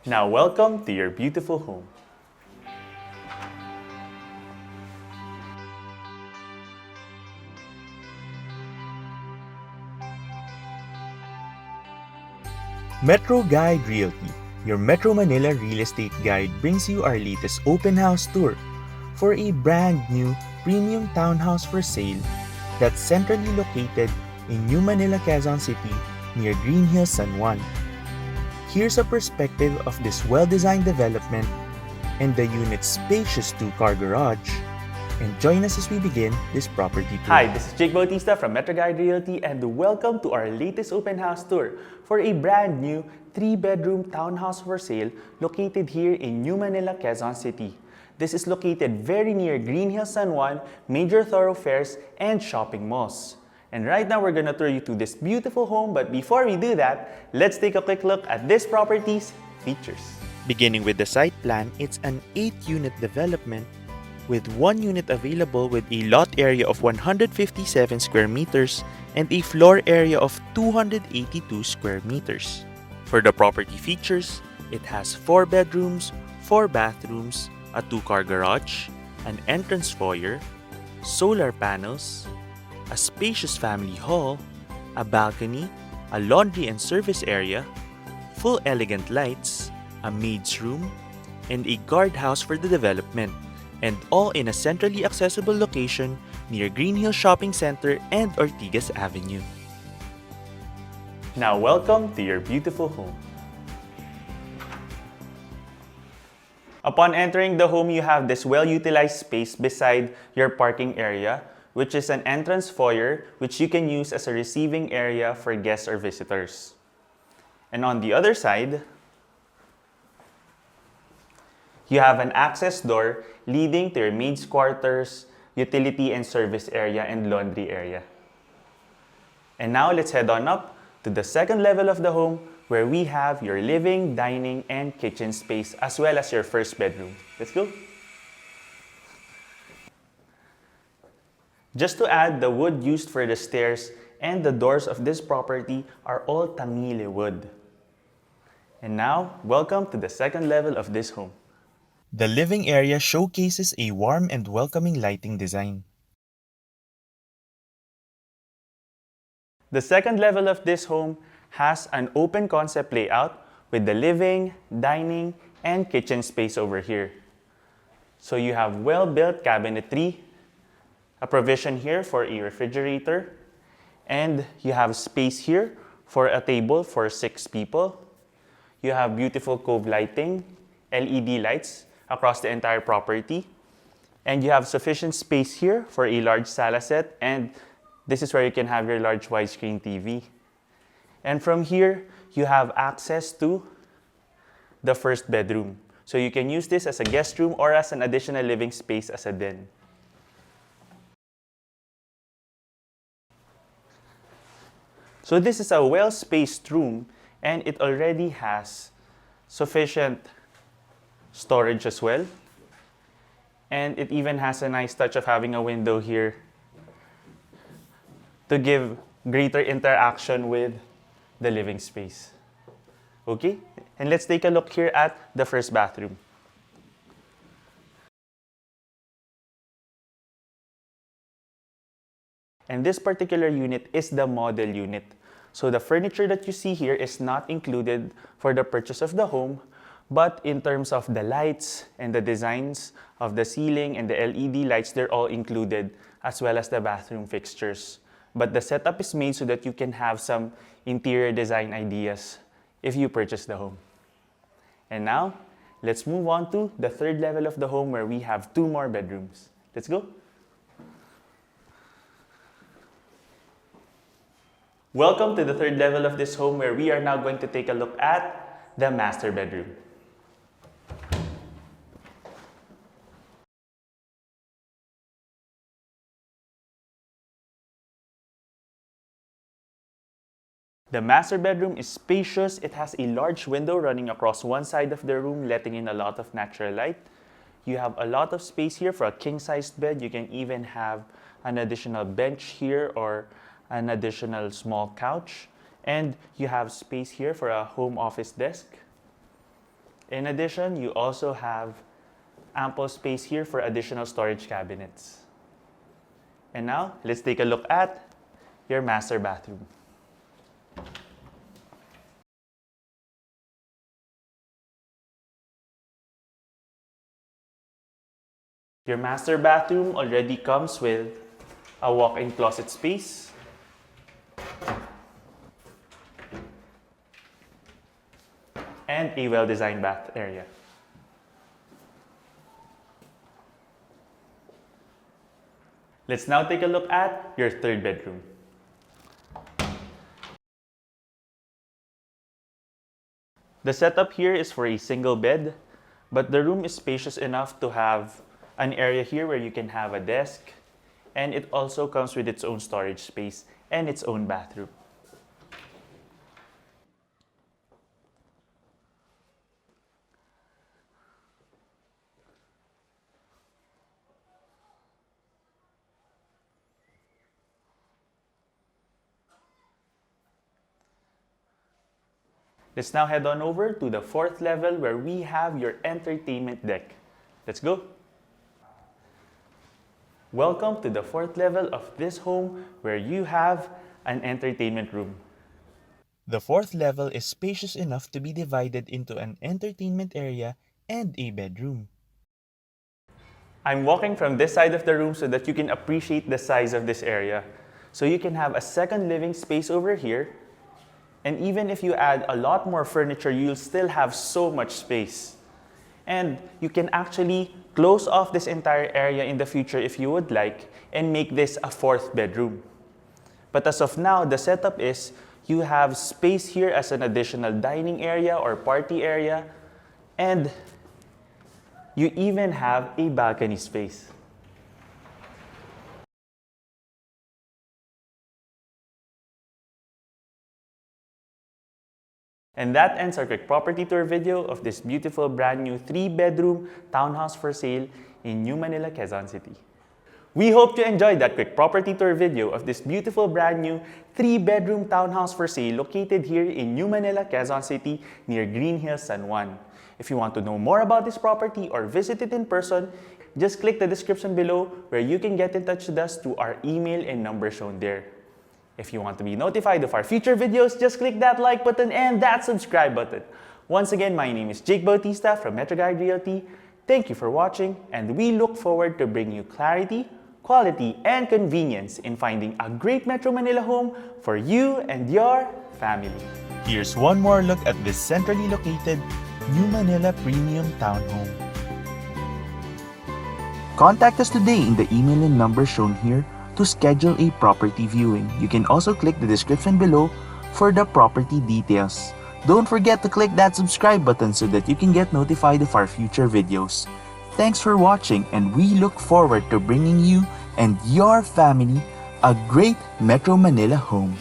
Now welcome to your beautiful home. MetroGuide Realty, your Metro Manila real estate guide, brings you our latest open house tour for a brand new premium townhouse for sale that's centrally located in New Manila, Quezon City near Greenhills, San Juan. Here's a perspective of this well-designed development and the unit's spacious two-car garage. And join us as we begin this property tour. Hi, this is Jake Bautista from MetroGuide Realty and welcome to our latest open house tour for a brand new 3-bedroom townhouse for sale located here in New Manila, Quezon City. This is located very near Greenhills, San Juan, major thoroughfares, and shopping malls. And right now we're gonna tour you to this beautiful home, but before we do that, let's take a quick look at this property's features. Beginning with the site plan, it's an 8-unit development with 1 unit available with a lot area of 157 square meters and a floor area of 282 square meters. For the property features, it has 4 bedrooms, 4 bathrooms, a 2-car garage, an entrance foyer, solar panels, a spacious family hall, a balcony, a laundry and service area, full elegant lights, a maid's room, and a guardhouse for the development, and all in a centrally accessible location near Greenhills Shopping Center and Ortigas Avenue. Now welcome to your beautiful home. Upon entering the home, you have this well-utilized space beside your parking area, which is an entrance foyer which you can use as a receiving area for guests or visitors. And on the other side, you have an access door leading to your maid's quarters, utility and service area, and laundry area. And now let's head on up to the second level of the home where we have your living, dining, and kitchen space as well as your first bedroom. Let's go. Just to add, the wood used for the stairs and the doors of this property are all tamile wood. And now, welcome to the second level of this home. The living area showcases a warm and welcoming lighting design. The second level of this home has an open concept layout with the living, dining, and kitchen space over here. So you have well-built cabinetry, a provision here for a refrigerator, and you have space here for a table for 6 people. You have beautiful cove lighting, LED lights across the entire property, and you have sufficient space here for a large sala set, and this is where you can have your large widescreen TV. And from here, you have access to the first bedroom. So you can use this as a guest room or as an additional living space as a den. So this is a well-spaced room, and it already has sufficient storage as well. And it even has a nice touch of having a window here to give greater interaction with the living space. Okay, and let's take a look here at the first bathroom. And this particular unit is the model unit. So the furniture that you see here is not included for the purchase of the home, but in terms of the lights and the designs of the ceiling and the LED lights, they're all included, as well as the bathroom fixtures. But the setup is made so that you can have some interior design ideas if you purchase the home. And now, let's move on to the third level of the home where we have 2 more bedrooms. Let's go. Welcome to the third level of this home where we are now going to take a look at the master bedroom. The master bedroom is spacious. It has a large window running across one side of the room, letting in a lot of natural light. You have a lot of space here for a king-sized bed. You can even have an additional bench here or an additional small couch. And you have space here for a home office desk. In addition, you also have ample space here for additional storage cabinets. And now, let's take a look at your master bathroom. Your master bathroom already comes with a walk-in closet space, and a well-designed bath area. Let's now take a look at your third bedroom. The setup here is for a single bed, but the room is spacious enough to have an area here where you can have a desk, and it also comes with its own storage space and its own bathroom. Let's now head on over to the fourth level where we have your entertainment deck. Let's go! Welcome to the fourth level of this home where you have an entertainment room. The fourth level is spacious enough to be divided into an entertainment area and a bedroom. I'm walking from this side of the room so that you can appreciate the size of this area. So you can have a second living space over here. And even if you add a lot more furniture, you'll still have so much space. And you can actually close off this entire area in the future if you would like and make this a fourth bedroom. But as of now, the setup is you have space here as an additional dining area or party area, and you even have a balcony space. And that ends our quick property tour video of this beautiful brand new 3-bedroom townhouse for sale in New Manila, Quezon City. We hope you enjoyed that quick property tour video of this beautiful brand new 3-bedroom townhouse for sale located here in New Manila, Quezon City near Greenhills, San Juan. If you want to know more about this property or visit it in person, just click the description below where you can get in touch with us through our email and number shown there. If you want to be notified of our future videos, just click that like button and that subscribe button. Once again, my name is Bautista from MetroGuide Realty. Thank you for watching, and we look forward to bringing you clarity, quality, and convenience in finding a great Metro Manila home for you and your family. Here's one more look at this centrally located New Manila Premium Townhome. Contact us today in the email and number shown here to schedule a property viewing. You can also click the description below for the property details. Don't forget to click that subscribe button so that you can get notified of our future videos. Thanks for watching, and we look forward to bringing you and your family a great Metro Manila home.